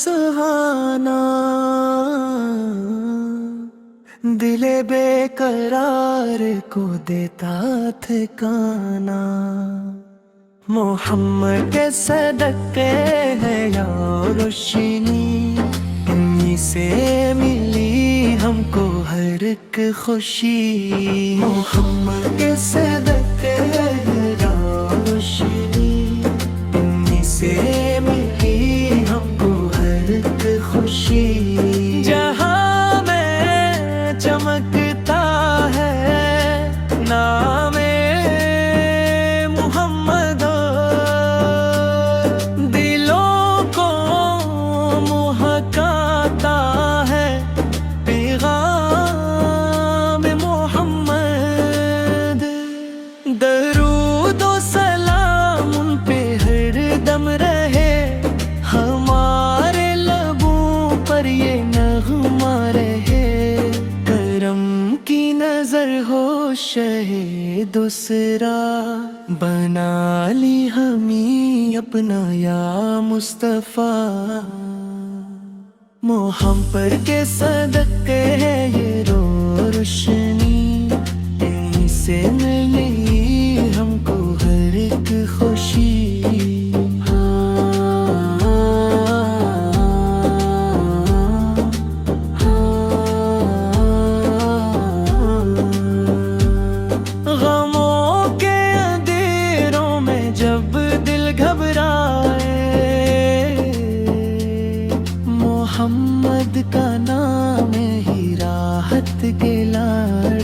सुहाना, दिले बेकरार को देता ठिकाना। मोहम्मद के सदके है या रोशनी, इन्हीं से मिली हमको हर एक खुशी। मोहम्मद के सदके है या रोशनी, इन्हीं से मिली हमको हर एक खुशी। जहाँ में चमकता है नाम मोहम्मद, दिलों को मुहकाता है पैगाम मोहम्मद। दरूद व सलाम उन पे हर दम रहे, हमारे लबों पर ये नगमा रहे। करम की नजर हो शहे दूसरा, बना ली हमी अपना या मुस्तफा। मोहम्मद के सदके है ये रोशनी, इन्हीं से मिली हमको हर एक खुशी। गमों के अंधेरों में जब दिल घबराए, मोहम्मद का नाम ही राहत के लाड़।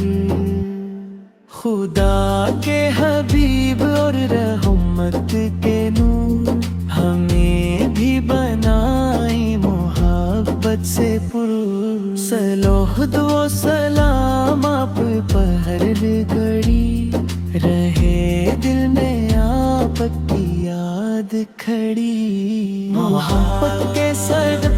खुदा के हबीब और रहमत के नूर, हमें भी बनाई मोहब्बत से पुर। सलोह दो सलाम आप पर हर घड़ी, रहे दिल में आपकी याद खड़ी। मोहब्बत के सर